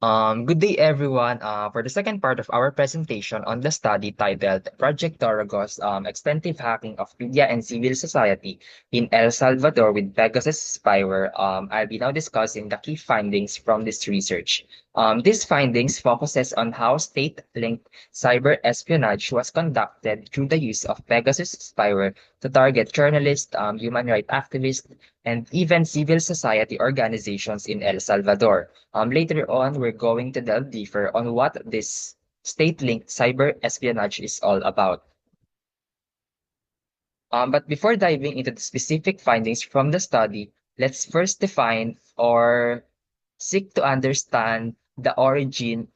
Good day, everyone. For the second part of our presentation on the study titled Project Toragos, Extensive Hacking of Media and Civil Society in El Salvador with Pegasus Spyware, I'll be now discussing the key findings from this research. These findings focuses on how state-linked cyber espionage was conducted through the use of Pegasus spyware to target journalists, human rights activists, and even civil society organizations in El Salvador. Later on, we're going to delve deeper on what this state-linked cyber espionage is all about. But before diving into the specific findings from the study, let's first define or seek to understand the origin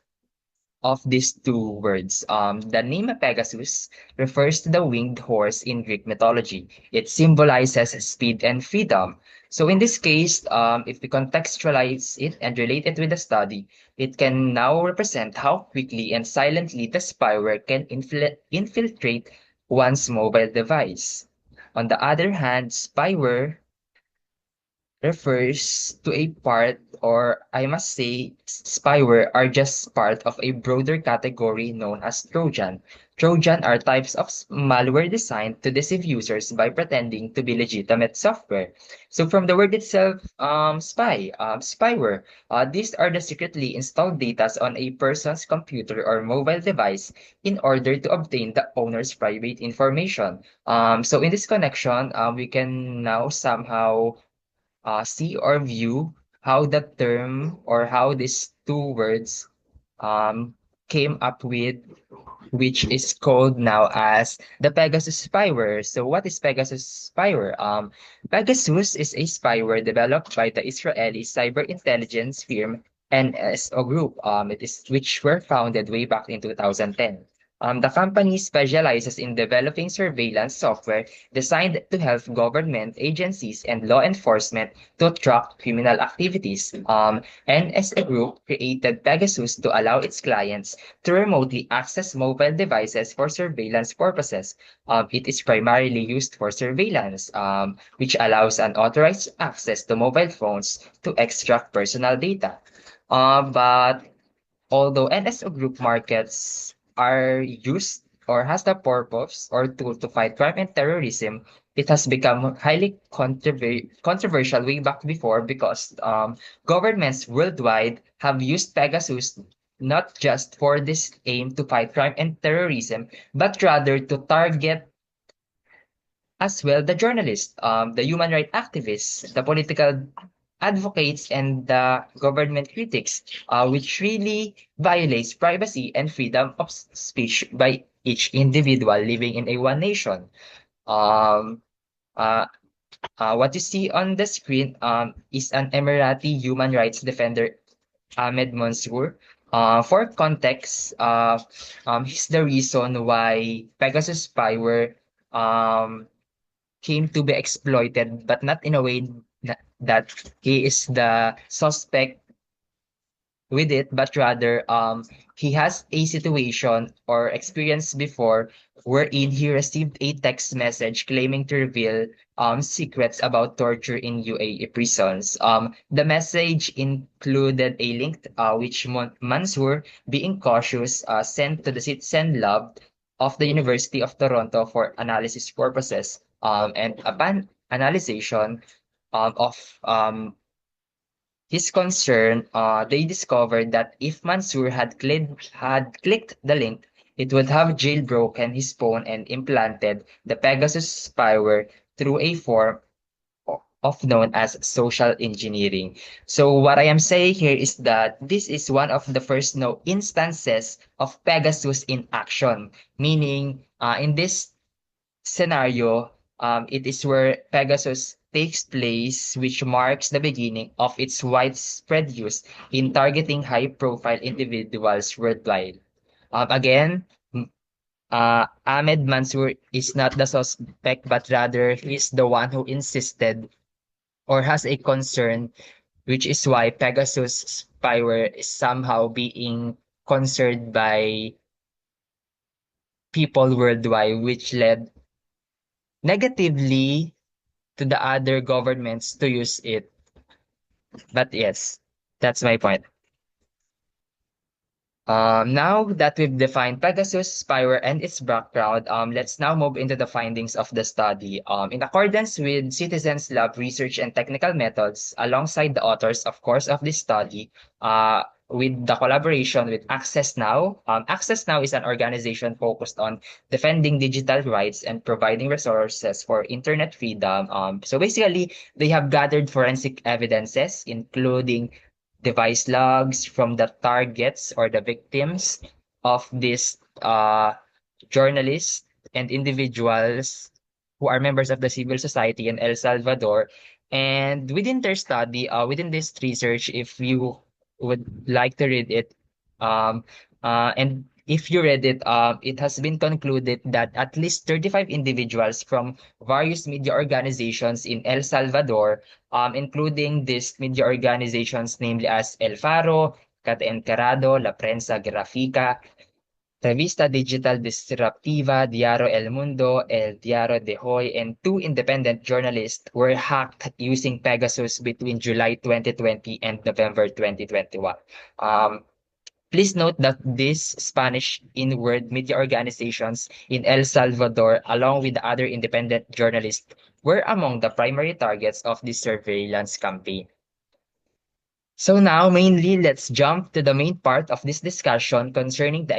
of these two words. The name Pegasus refers to the winged horse in Greek mythology. It symbolizes speed and freedom. So in this case, if we contextualize it and relate it with the study, it can now represent how quickly and silently the spyware can infiltrate one's mobile device. On the other hand, spyware refers to a part, or I must say, spyware are just part of a broader category known as Trojan. Trojan are types of malware designed to deceive users by pretending to be legitimate software. So from the word itself, spyware, these are the secretly installed data on a person's computer or mobile device in order to obtain the owner's private information. So in this connection, we can now somehow see or view how the term or how these two words um, came up with, which is called now as the Pegasus spyware. So what is Pegasus spyware? Pegasus is a spyware developed by the Israeli cyber intelligence firm NSO Group. It is which were founded way back in 2010. The company specializes in developing surveillance software designed to help government agencies and law enforcement to track criminal activities. NSO Group created Pegasus to allow its clients to remotely access mobile devices for surveillance purposes. It is primarily used for surveillance, which allows unauthorized access to mobile phones to extract personal data. But although NSO Group markets are used or has the purpose or tool to fight crime and terrorism, it has become highly controversial way back before because governments worldwide have used Pegasus not just for this aim to fight crime and terrorism, but rather to target as well the journalists, the human rights activists, the political advocates, and the government critics, which really violates privacy and freedom of speech by each individual living in a one nation. Um, uh, what you see on the screen is an Emirati human rights defender, Ahmed Mansour. For context, he's the reason why Pegasus spyware um, came to be exploited, but not in a way that he is the suspect with it, but rather he has a situation or experience before wherein he received a text message claiming to reveal secrets about torture in UAE prisons. The message included a link which Mansour, being cautious, sent to the citizen lab of the University of Toronto for analysis purposes. And upon analysis of his concern, they discovered that if Mansour had clicked the link, it would have jailbroken his phone and implanted the Pegasus spyware through a form of known as social engineering. So what I am saying here is that this is one of the first known instances of Pegasus in action, meaning in this scenario, it is where Pegasus takes place, which marks the beginning of its widespread use in targeting high-profile individuals worldwide. Again, Ahmed Mansour is not the suspect, but rather he's the one who insisted or has a concern, which is why Pegasus spyware is somehow being concerned by people worldwide, which led negatively to the other governments to use it. But yes, that's my point. Now that we've defined Pegasus, spyware, and its background, let's now move into the findings of the study. In accordance with Citizens Lab research and technical methods, alongside the authors, of course, of this study, with the collaboration with Access Now. Access Now is an organization focused on defending digital rights and providing resources for internet freedom. So basically, they have gathered forensic evidences, including device logs from the targets or the victims of these journalists and individuals who are members of the civil society in El Salvador. And within their study, within this research, if you would like to read it, um, and if you read it, it has been concluded that at least 35 individuals from various media organizations in El Salvador, including these media organizations, namely as El Faro, Cate Encarado, La Prensa Grafica, Revista Digital Disruptiva, Diario El Mundo, El Diario de Hoy, and two independent journalists were hacked using Pegasus between July 2020 and November 2021. Um, Please note that these Spanish in-word media organizations in El Salvador, along with the other independent journalists, were among the primary targets of this surveillance campaign. So now, mainly, let's jump to the main part of this discussion concerning the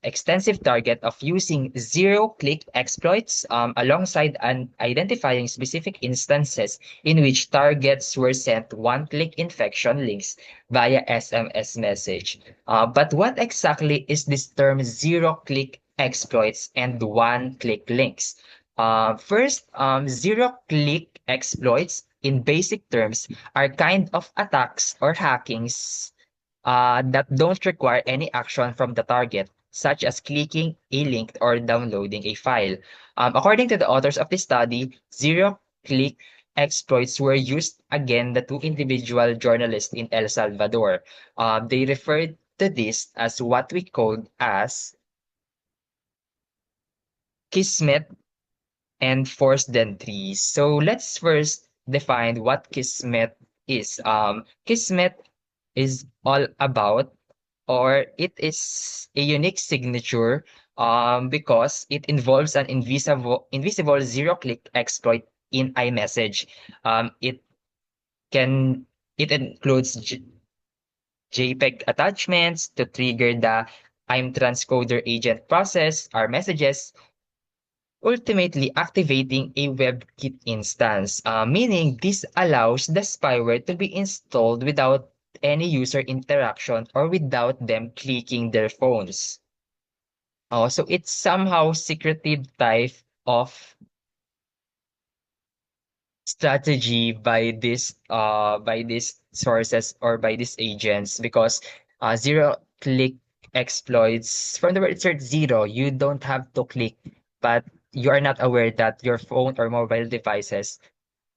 extensive target of using zero-click exploits alongside identifying specific instances in which targets were sent one-click infection links via SMS message. But what exactly is this term zero-click exploits and one-click links? First, zero-click exploits in basic terms are kind of attacks or hackings that don't require any action from the target, such as clicking a link or downloading a file. According to the authors of the study, zero-click exploits were used against the two individual journalists in El Salvador. They referred to this as what we called as kismet and forced entry. So let's first define what Kismet is. Kismet is all about, or it is a unique signature because it involves an invisible zero-click exploit in iMessage. It can it includes JPEG attachments to trigger the I'm transcoder agent process, our messages, ultimately activating a WebKit instance, meaning this allows the spyware to be installed without any user interaction or without them clicking their phones. So it's somehow secretive type of strategy by these sources or by these agents because zero click exploits from the word insert zero, you don't have to click, but you are not aware that your phone or mobile devices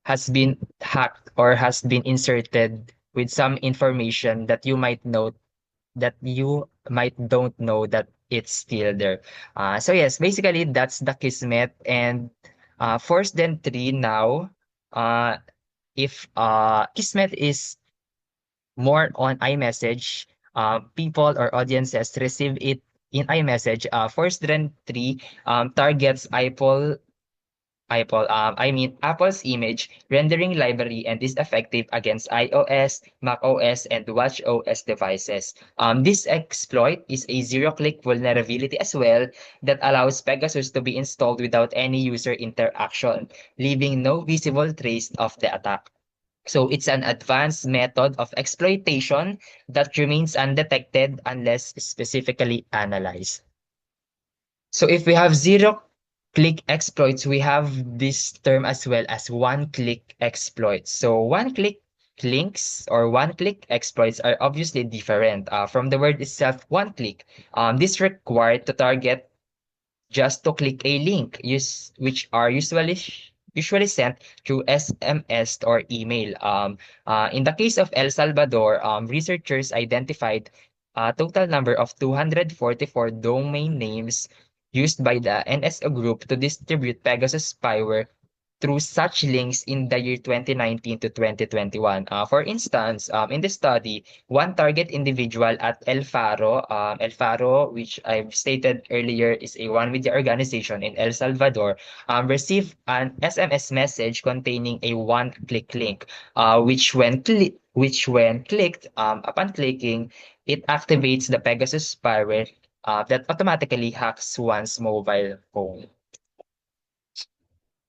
has been hacked or has been inserted with some information that you might note that you might don't know that it's still there. So yes, basically that's the Kismet and Force Then 3 now. Uh, if Kismet is more on iMessage, people or audiences receive it in iMessage. Force Then 3 targets Apple's image rendering library and is effective against iOS, macOS, and watchOS devices. This exploit is a zero-click vulnerability as well that allows Pegasus to be installed without any user interaction, leaving no visible trace of the attack. So it's an advanced method of exploitation that remains undetected unless specifically analyzed. So if we have zero click exploits, we have this term as well as one click exploits. So one click links or one click exploits are obviously different from the word itself, one click. This required to target just to click a link, which are usually sent through SMS or email. In the case of El Salvador, researchers identified a total number of 244 domain names used by the NSO group to distribute Pegasus spyware through such links in the year 2019 to 2021. For instance, in this study, one target individual at El Faro, which I've stated earlier, is a one media organization in El Salvador, received an SMS message containing a one-click link, which when clicked, upon clicking, it activates the Pegasus spyware that automatically hacks one's mobile phone.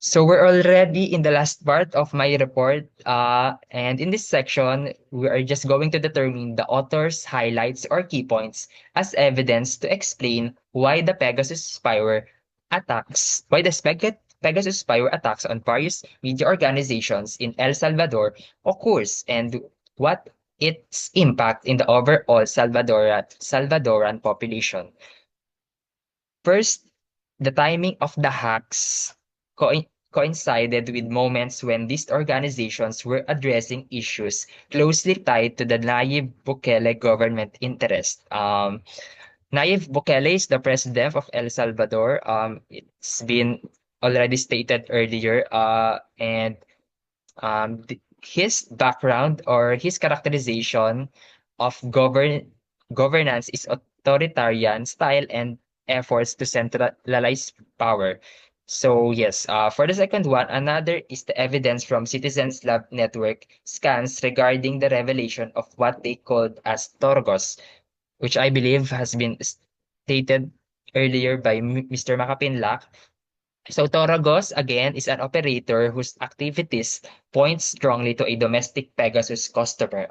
So we're already in the last part of my report, and in this section, we are just going to determine the author's highlights or key points as evidence to explain why the Pegasus spyware attacks on various media organizations in El Salvador occurs and what its impact in the overall Salvadoran population. First, the timing of the hacks coincided with moments when these organizations were addressing issues closely tied to the Nayib Bukele government interest. Nayib Bukele is the president of El Salvador. It's been already stated earlier, and his background or his characterization of governance is authoritarian style and efforts to centralize power. So yes, for the second one, another is the evidence from Citizens Lab Network scans regarding the revelation of what they called as Torgos, which I believe has been stated earlier by Mr. Makapinlak. So Toragos, again, is an operator whose activities point strongly to a domestic Pegasus customer.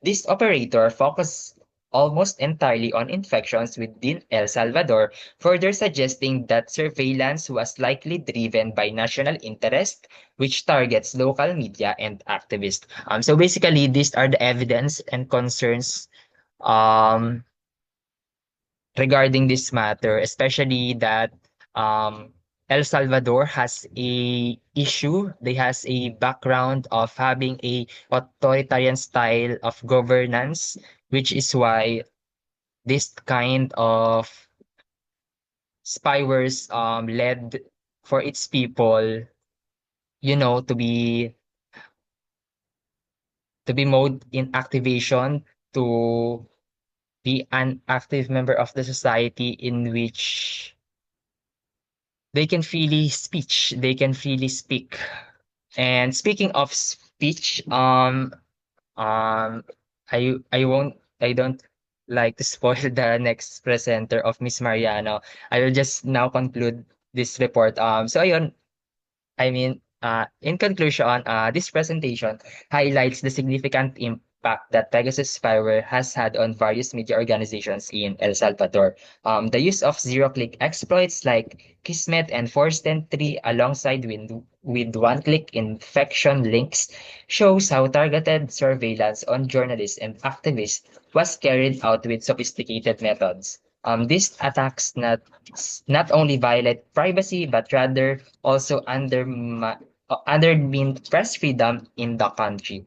This operator focused almost entirely on infections within El Salvador, further suggesting that surveillance was likely driven by national interest, which targets local media and activists. So basically, these are the evidence and concerns um, regarding this matter, especially that El Salvador has a issue. They has a background of having a authoritarian style of governance, which is why this kind of spywares led for its people, to be mode in activation to be an active member of the society in which they can freely speak. And speaking of speech, um, I don't like to spoil the next presenter of Miss Mariano. I will just now conclude this report. So ayun, in conclusion, this presentation highlights the significant impact that Pegasus spyware has had on various media organizations in El Salvador. The use of zero-click exploits like Kismet and Forced Entry alongside with one-click infection links shows how targeted surveillance on journalists and activists was carried out with sophisticated methods. These attacks not only violate privacy but rather also undermine press freedom in the country,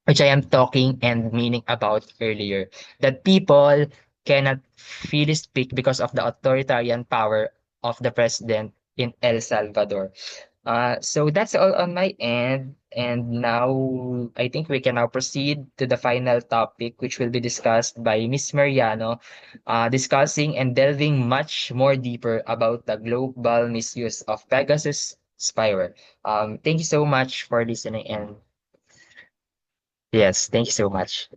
which I am talking and meaning about earlier, that people cannot freely speak because of the authoritarian power of the president in El Salvador. So that's all on my end. And now I think we can now proceed to the final topic, which will be discussed by Miss Mariano, discussing and delving much more deeper about the global misuse of Pegasus spyware. Thank you so much for listening, and yes, thank you so much.